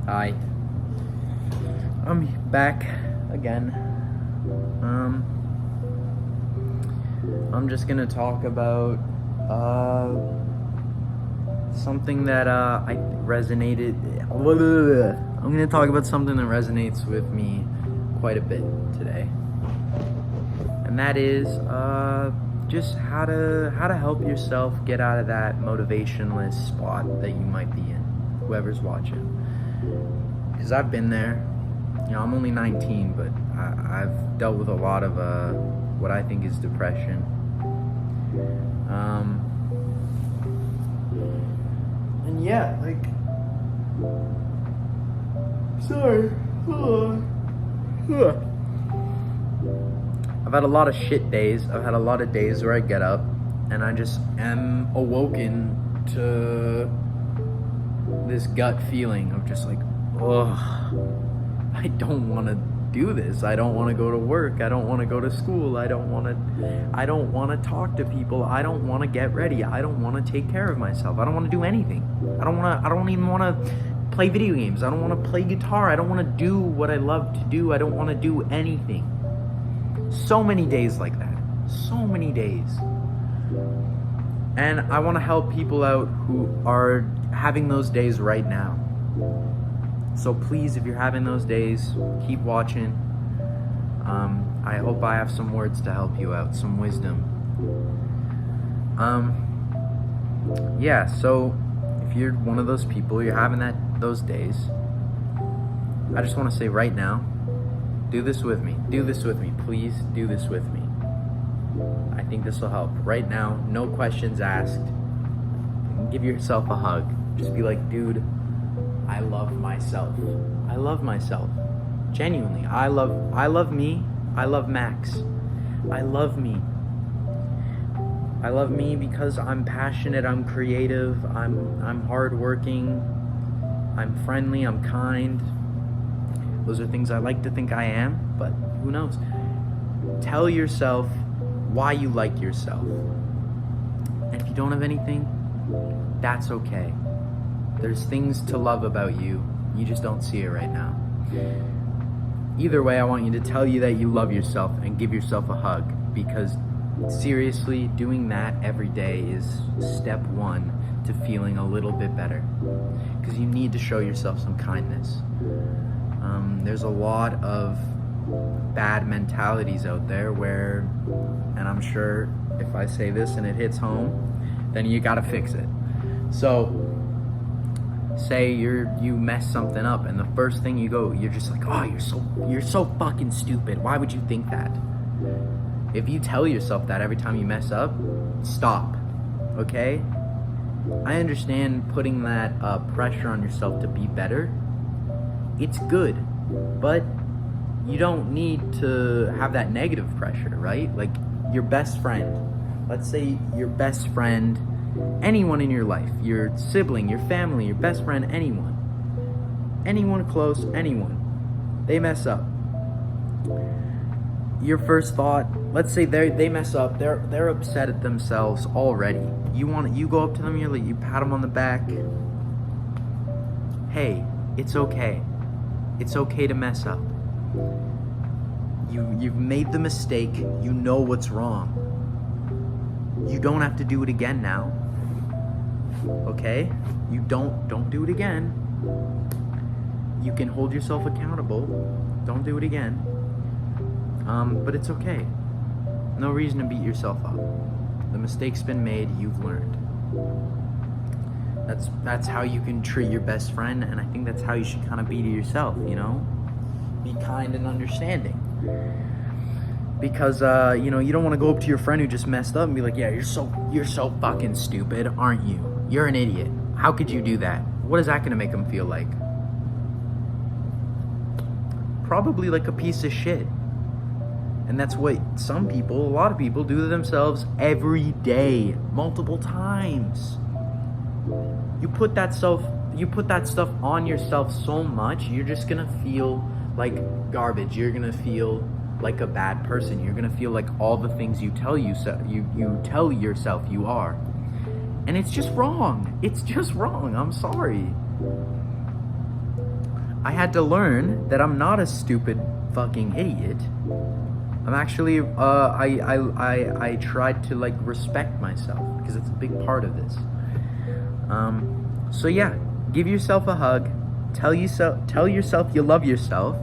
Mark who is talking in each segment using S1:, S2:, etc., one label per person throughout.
S1: Hi. I'm back again. I'm just gonna talk about something that I resonated. I'm gonna talk about something that resonates with me quite a bit today, and that is just how to help yourself get out of that motivationless spot that you might be in. Whoever's watching, because I've been there. You know, I'm only 19, but I've dealt with a lot of what I think is depression. And yeah, like, sorry. I've had a lot of shit days. I've had a lot of days where I get up and I just am awoken to this gut feeling of just like, I don't want to do this. I don't want to go to work. I don't want to go to school. I don't want to talk to people. I don't want to get ready. I don't want to take care of myself. I don't want to do anything. I don't even want to play video games. I don't want to play guitar. I don't want to do what I love to do. I don't want to do anything. So many days like that. So many days. And I want to help people out who are having those days right now. So please, if you're having those days, keep watching. I hope I have some words to help you out, some wisdom. Yeah, so if you're one of those people, you're having those days, I just want to say right now, do this with me. Do this with me. Please do this with me. I think this will help. Right now, no questions asked. Give yourself a hug. Just be like, dude, I love myself. I love myself. Genuinely. I love me. I love Max. I love me. I love me because I'm passionate, I'm creative, I'm hardworking, I'm friendly, I'm kind. Those are things I like to think I am, but who knows? Tell yourself why you like yourself. And if you don't have anything, that's okay. There's things to love about you. You just don't see it right now. Either way, I want you to tell you that you love yourself and give yourself a hug, because seriously, doing that every day is step one to feeling a little bit better. Because you need to show yourself some kindness. There's a lot of bad mentalities out there where, and I'm sure if I say this and it hits home, then you gotta fix it. So, say you mess something up and the first thing you're just like, oh, you're so fucking stupid. Why would you think that? If you tell yourself that every time you mess up, stop, okay? I understand putting that pressure on yourself to be better. It's good, but you don't need to have that negative pressure, right? Like your best friend. Let's say your best friend, anyone in your life, your sibling, your family, your best friend, anyone close, anyone, they mess up. Your first thought, let's say they mess up, they're upset at themselves already. You go up to them, you pat them on the back. Hey, it's okay. It's okay to mess up. You've made the mistake. You know what's wrong. You don't have to do it again now. Okay? You don't do it again. You can hold yourself accountable. Don't do it again. But it's okay. No reason to beat yourself up. The mistake's been made, you've learned. That's how you can treat your best friend, and I think that's how you should kind of be to yourself, you know? Be kind and understanding. Because you don't want to go up to your friend who just messed up and be like, yeah, you're so fucking stupid, aren't you? You're an idiot. How could you do that? What is that gonna make them feel like? Probably like a piece of shit. And that's what a lot of people do to themselves every day, multiple times. You put that stuff on yourself so much, you're just gonna feel like garbage. You're gonna feel like a bad person. You're gonna feel like all the things you tell yourself you are. And it's just wrong. It's just wrong. I'm sorry. I had to learn that I'm not a stupid fucking idiot. I'm actually, I tried to like respect myself because it's a big part of this. So yeah, give yourself a hug, tell yourself you love yourself,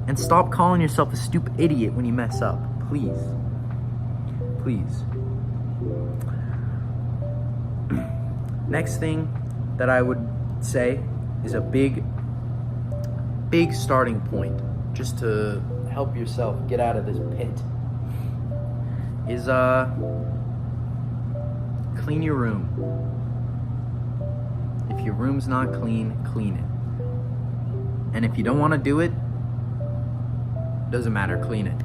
S1: and stop calling yourself a stupid idiot when you mess up, please. Please. Next thing that I would say is a big starting point, just to help yourself get out of this pit, is clean your room. If your room's not clean, clean it. And if you don't want to do it, doesn't matter, clean it.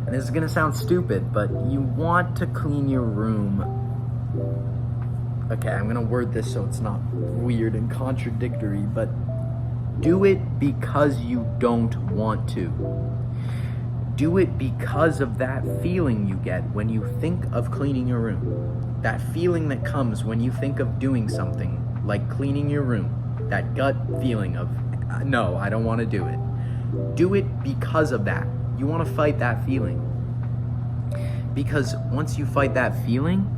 S1: And this is gonna sound stupid, but you want to clean your room. Okay, I'm gonna word this so it's not weird and contradictory, but do it because you don't want to. Do it because of that feeling you get when you think of cleaning your room. That feeling that comes when you think of doing something like cleaning your room. That gut feeling of, no, I don't want to do it. Do it because of that. You want to fight that feeling. Because once you fight that feeling,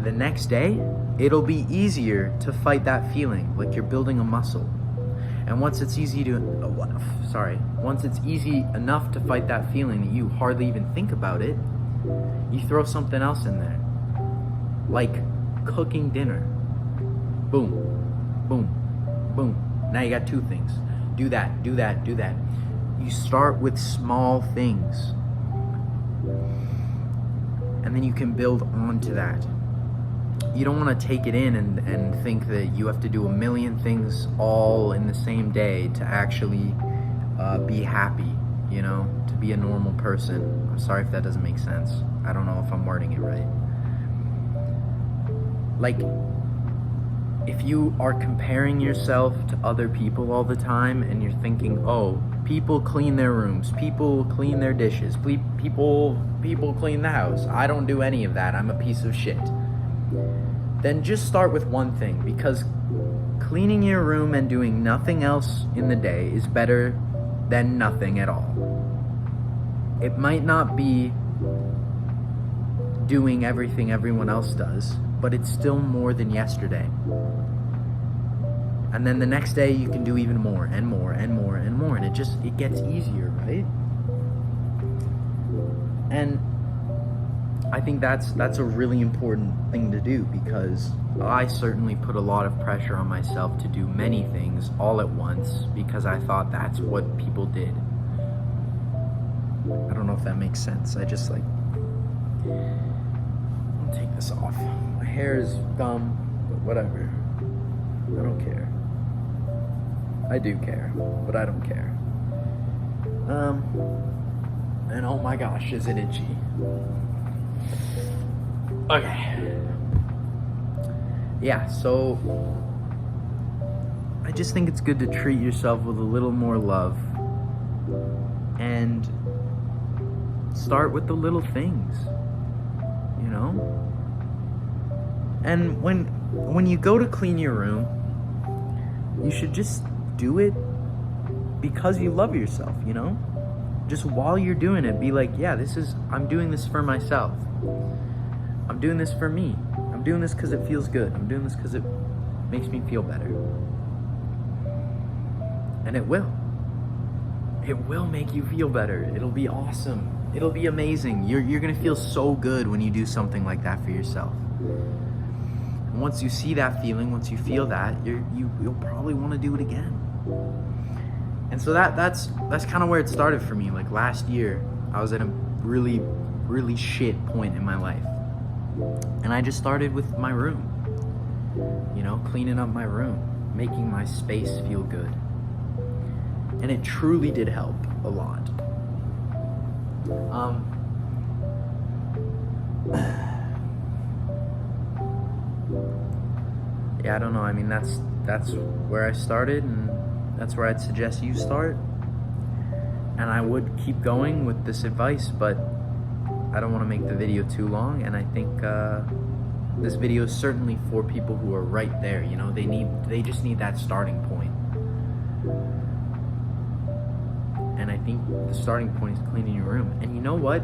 S1: the next day, it'll be easier to fight that feeling, like you're building a muscle. And once it's easy enough to fight that feeling that you hardly even think about it, you throw something else in there. Like cooking dinner. Boom, boom, boom. Now you got two things. Do that, do that, do that. You start with small things. And then you can build onto that. You don't want to take it in and think that you have to do a million things all in the same day to actually be happy, you know, to be a normal person. I'm sorry if that doesn't make sense. I don't know if I'm wording it right. Like, if you are comparing yourself to other people all the time and you're thinking, oh, people clean their rooms, people clean their dishes, people clean the house, I don't do any of that, I'm a piece of shit. Then just start with one thing, because cleaning your room and doing nothing else in the day is better than nothing at all. It might not be doing everything everyone else does, but it's still more than yesterday. And then the next day you can do even more and more and more and more, and it gets easier, right? And I think that's a really important thing to do, because I certainly put a lot of pressure on myself to do many things all at once because I thought that's what people did. I don't know if that makes sense. I'll take this off. My hair is dumb, but whatever. I don't care. I do care, but I don't care. And oh my gosh, is it itchy. Okay. Yeah, so I just think it's good to treat yourself with a little more love and start with the little things, you know? And when you go to clean your room, you should just do it because you love yourself, you know? Just while you're doing it, be like, yeah, I'm doing this for myself. I'm doing this for me. I'm doing this because it feels good. I'm doing this because it makes me feel better. And it will. It will make you feel better. It'll be awesome. It'll be amazing. You're gonna feel so good when you do something like that for yourself. And once you see that feeling, once you feel that, you'll probably want to do it again. And so that's kind of where it started for me. Like last year, I was at a really, really shit point in my life. And I just started with my room. You know, cleaning up my room, making my space feel good. And it truly did help a lot. Yeah, I don't know. I mean, that's where I started, and that's where I'd suggest you start. And I would keep going with this advice, but I don't want to make the video too long, and I think this video is certainly for people who are right there. You know, they just need that starting point. And I think the starting point is cleaning your room. And you know what?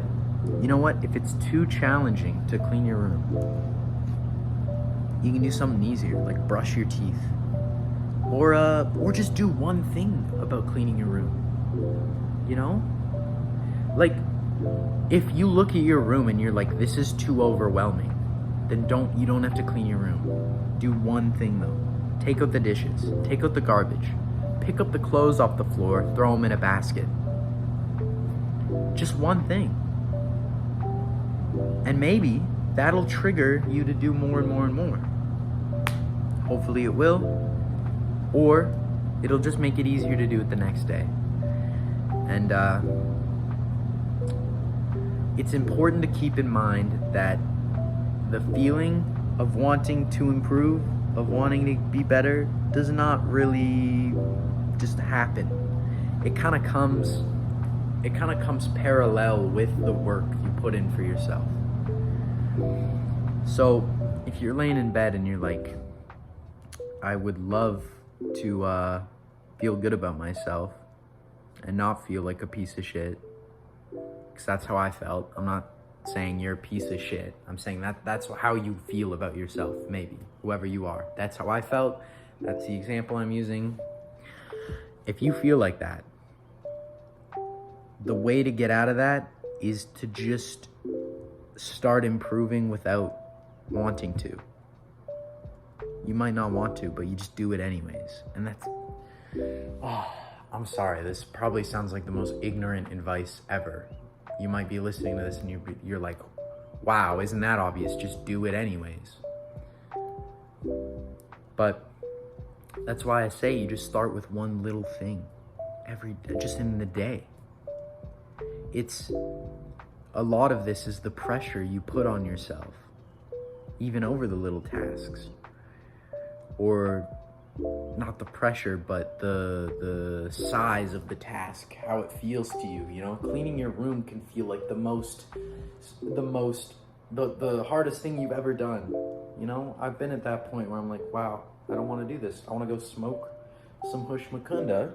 S1: If it's too challenging to clean your room, you can do something easier, like brush your teeth. Or just do one thing about cleaning your room. You know? Like, if you look at your room and you're like, this is too overwhelming, then you don't have to clean your room. Do one thing though. Take out the dishes, take out the garbage, pick up the clothes off the floor, throw them in a basket. Just one thing. And maybe that'll trigger you to do more and more and more. Hopefully it will. Or it'll just make it easier to do it the next day. And it's important to keep in mind that the feeling of wanting to improve, of wanting to be better, does not really just happen. It kind of comes parallel with the work you put in for yourself. So if you're laying in bed and you're like, I would love to feel good about myself and not feel like a piece of shit, because that's how I felt. I'm not saying you're a piece of shit. I'm saying that's how you feel about yourself, maybe, whoever you are. That's how I felt. That's the example I'm using. If you feel like that, the way to get out of that is to just start improving without wanting to. You might not want to, but you just do it anyways. And that's... Oh, I'm sorry. This probably sounds like the most ignorant advice ever. You might be listening to this and you're like, wow, isn't that obvious? Just do it anyways. But that's why I say you just start with one little thing just in the day. It's a lot of this is the pressure you put on yourself, even over the little tasks. Or not the pressure, but the size of the task, how it feels to you. You know, cleaning your room can feel like the hardest thing you've ever done. You know, I've been at that point where I'm like, wow, I don't want to do this. I want to go smoke some Hush Makunda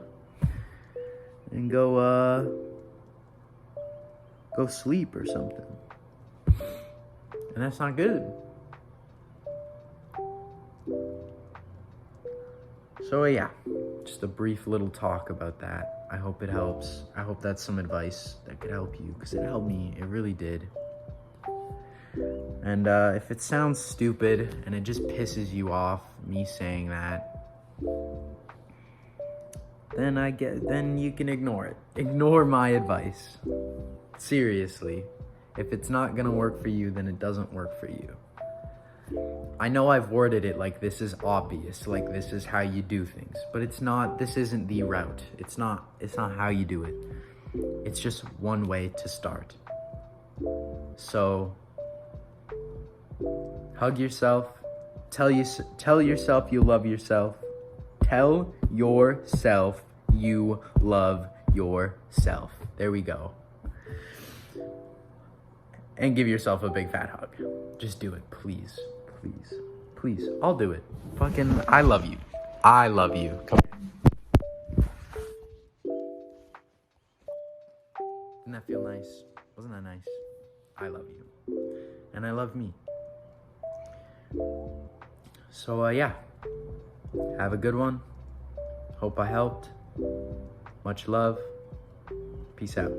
S1: and go sleep or something. And that's not good. So yeah, just a brief little talk about that. I hope it helps. I hope that's some advice that could help you, because it helped me. It really did. And if it sounds stupid and it just pisses you off, me saying that, then you can ignore it. Ignore my advice. Seriously. If it's not gonna work for you, then it doesn't work for you. I know I've worded it like this is obvious, like this is how you do things, but it's not. This isn't the route. It's not how you do it. It's just one way to start. So hug yourself, tell yourself you love yourself. Tell yourself you love yourself. There we go. And give yourself a big fat hug. Just do it, please. Please. Please. I'll do it. Fucking, I love you. I love you. Come here. Didn't that feel nice? Wasn't that nice? I love you. And I love me. So, yeah. Have a good one. Hope I helped. Much love. Peace out.